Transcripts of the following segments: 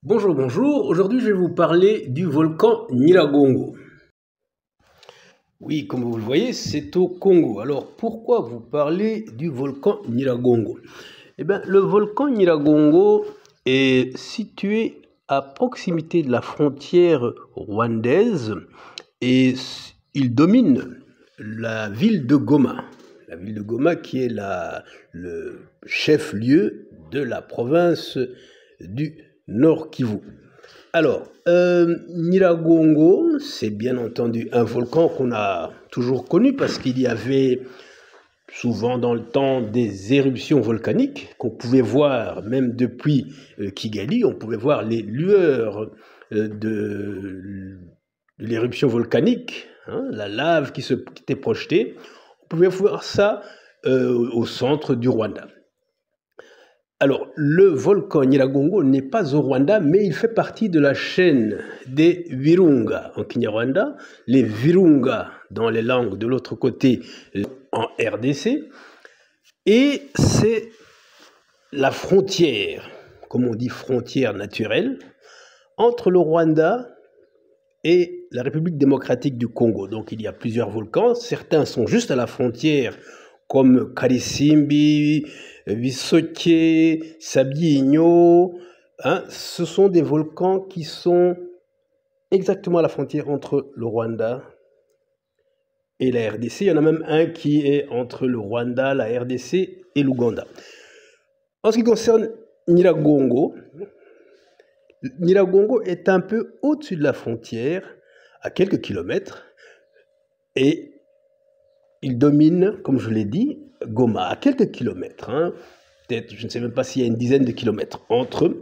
Bonjour, bonjour. Aujourd'hui, je vais vous parler du volcan Nyiragongo. Oui, comme vous le voyez, c'est au Congo. Alors, pourquoi vous parler du volcan Nyiragongo? Eh bien, le volcan Nyiragongo est situé à proximité de la frontière rwandaise et il domine la ville de Goma. La ville de Goma qui est le chef-lieu de la province du Nord Kivu. Alors, Nyiragongo, c'est bien entendu un volcan qu'on a toujours connu parce qu'il y avait souvent dans le temps des éruptions volcaniques qu'on pouvait voir même depuis Kigali. On pouvait voir les lueurs de l'éruption volcanique, hein, la lave qui était projetée. On pouvait voir ça au centre du Rwanda. Alors, le volcan Nyiragongo n'est pas au Rwanda, mais il fait partie de la chaîne des Virunga en Kinyarwanda, les Virunga dans les langues de l'autre côté en RDC, et c'est la frontière, comme on dit frontière naturelle, entre le Rwanda et la République démocratique du Congo. Donc il y a plusieurs volcans, certains sont juste à la frontière, comme Karisimbi, Bisoke, Sabyinyo. Hein, ce sont des volcans qui sont exactement à la frontière entre le Rwanda et la RDC. Il y en a même un qui est entre le Rwanda, la RDC et l'Ouganda. En ce qui concerne Nyiragongo, Nyiragongo est un peu au-dessus de la frontière, à quelques kilomètres, et il domine, comme je l'ai dit, Goma, à quelques kilomètres, hein, peut-être, je ne sais même pas s'il y a une dizaine de kilomètres entre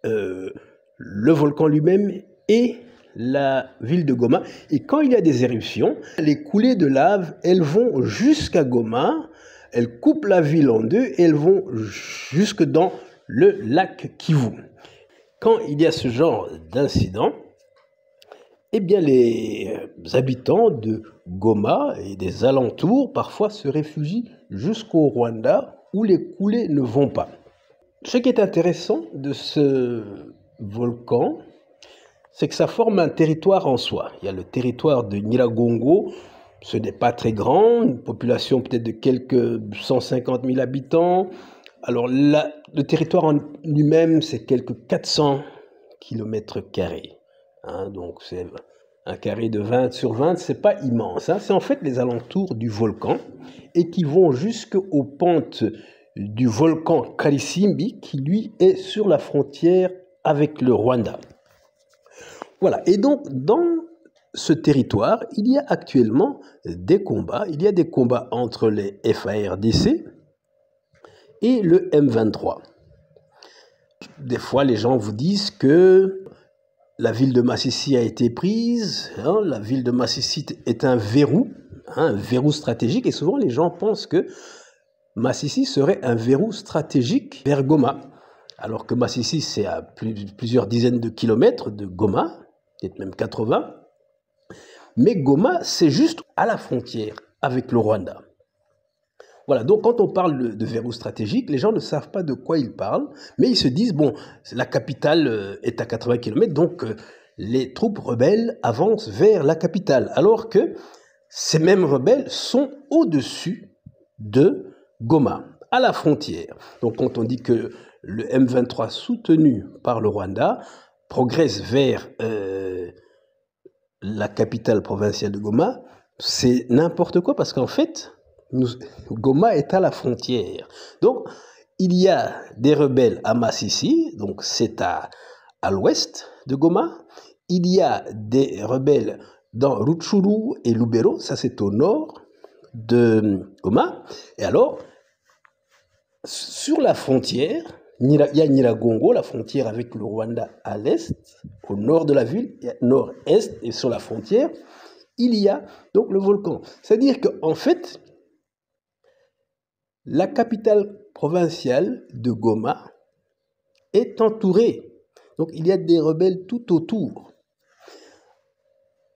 le volcan lui-même et la ville de Goma. Et quand il y a des éruptions, les coulées de lave, elles vont jusqu'à Goma, elles coupent la ville en deux et elles vont jusque dans le lac Kivu. Quand il y a ce genre d'incident, eh bien les habitants de Goma et des alentours parfois se réfugient jusqu'au Rwanda où les coulées ne vont pas. Ce qui est intéressant de ce volcan, c'est que ça forme un territoire en soi. Il y a le territoire de Nyiragongo, ce n'est pas très grand, une population peut-être de quelques 150 000 habitants. Alors là, le territoire en lui-même, c'est quelques 400 km². Hein, donc c'est un carré de 20 sur 20, c'est pas immense. Hein, c'est en fait les alentours du volcan et qui vont jusqu'aux pentes du volcan Karisimbi qui lui est sur la frontière avec le Rwanda. Voilà, et donc dans ce territoire, il y a actuellement des combats. Il y a des combats entre les FARDC et le M23. Des fois, les gens vous disent que la ville de Masisi a été prise. Hein, la ville de Masisi est un verrou stratégique. Et souvent, les gens pensent que Masisi serait un verrou stratégique vers Goma. Alors que Masisi, c'est à plusieurs dizaines de kilomètres de Goma, peut-être même 80. Mais Goma, c'est juste à la frontière avec le Rwanda. Voilà, donc quand on parle de verrou stratégique, les gens ne savent pas de quoi ils parlent, mais ils se disent, bon, la capitale est à 80 km, donc les troupes rebelles avancent vers la capitale, alors que ces mêmes rebelles sont au-dessus de Goma, à la frontière. Donc quand on dit que le M23 soutenu par le Rwanda progresse vers la capitale provinciale de Goma, c'est n'importe quoi parce qu'en fait, Goma est à la frontière. Donc, il y a des rebelles à Masisi, donc c'est à l'ouest de Goma. Il y a des rebelles dans Rutshuru et Lubero, ça c'est au nord de Goma. Et alors, sur la frontière, il y a Nyiragongo, la frontière avec le Rwanda à l'est, au nord de la ville, nord-est, et sur la frontière, il y a donc le volcan. C'est-à-dire qu'en fait, la capitale provinciale de Goma est entourée. Donc il y a des rebelles tout autour.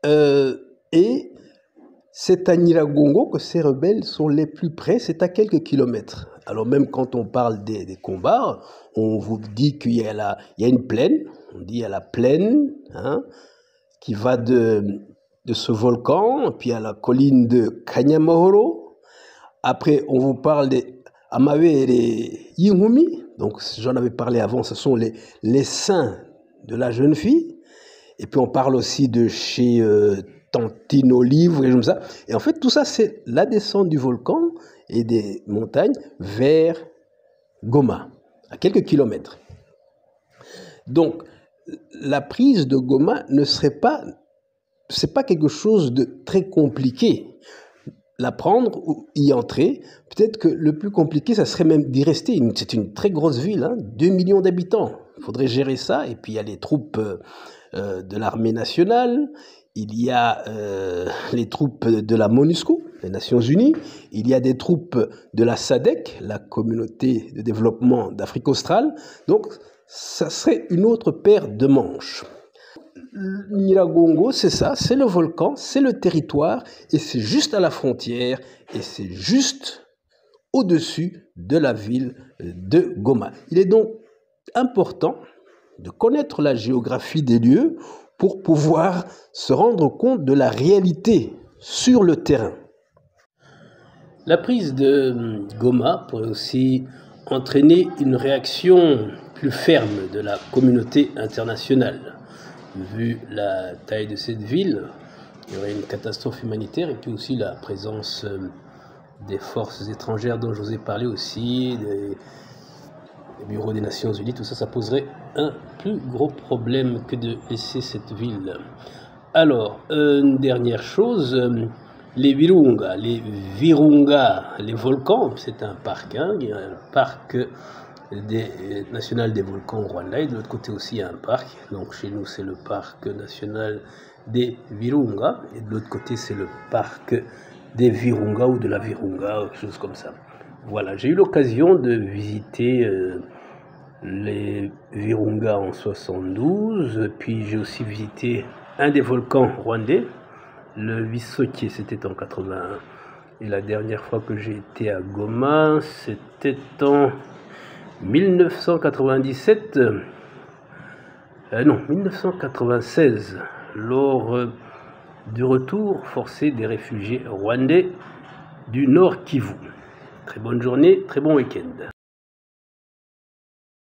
Et c'est à Nyiragongo que ces rebelles sont les plus près, c'est à quelques kilomètres. Alors même quand on parle des combats, on vous dit qu'il y a une plaine, on dit il y a la plaine, hein, qui va de ce volcan, puis à la colline de Kanyamahoro. Après, on vous parle des Amawe et des Yingumi, donc j'en avais parlé avant, ce sont les seins de la jeune fille. Et puis on parle aussi de chez Tantino Livre et comme ça. Et en fait, tout ça, c'est la descente du volcan et des montagnes vers Goma, à quelques kilomètres. Donc, la prise de Goma ne serait pas, c'est pas quelque chose de très compliqué. La prendre ou y entrer, peut-être que le plus compliqué, ça serait même d'y rester. C'est une très grosse ville, hein, 2 millions d'habitants. Il faudrait gérer ça. Et puis il y a les troupes de l'armée nationale, il y a les troupes de la MONUSCO, les Nations Unies, il y a des troupes de la SADC, la communauté de développement d'Afrique australe. Donc ça serait une autre paire de manches. Nyiragongo, c'est ça, c'est le volcan, c'est le territoire, et c'est juste à la frontière, et c'est juste au-dessus de la ville de Goma. Il est donc important de connaître la géographie des lieux pour pouvoir se rendre compte de la réalité sur le terrain. La prise de Goma pourrait aussi entraîner une réaction plus ferme de la communauté internationale. Vu la taille de cette ville, il y aurait une catastrophe humanitaire et puis aussi la présence des forces étrangères dont je vous ai parlé aussi, des bureaux des Nations Unies, tout ça, ça poserait un plus gros problème que de laisser cette ville. Alors, une dernière chose, les Virunga, les volcans, c'est un parc, hein, il y a un parc national des volcans au Rwanda, et de l'autre côté aussi il y a un parc, donc chez nous c'est le parc national des Virunga, et de l'autre côté c'est le parc des Virunga ou de la Virunga, quelque chose comme ça. Voilà, j'ai eu l'occasion de visiter les Virunga en 72, puis j'ai aussi visité un des volcans rwandais, le Visoké, c'était en 81. Et la dernière fois que j'ai été à Goma, c'était en 1996, lors du retour forcé des réfugiés rwandais du Nord Kivu. Très bonne journée, très bon week-end.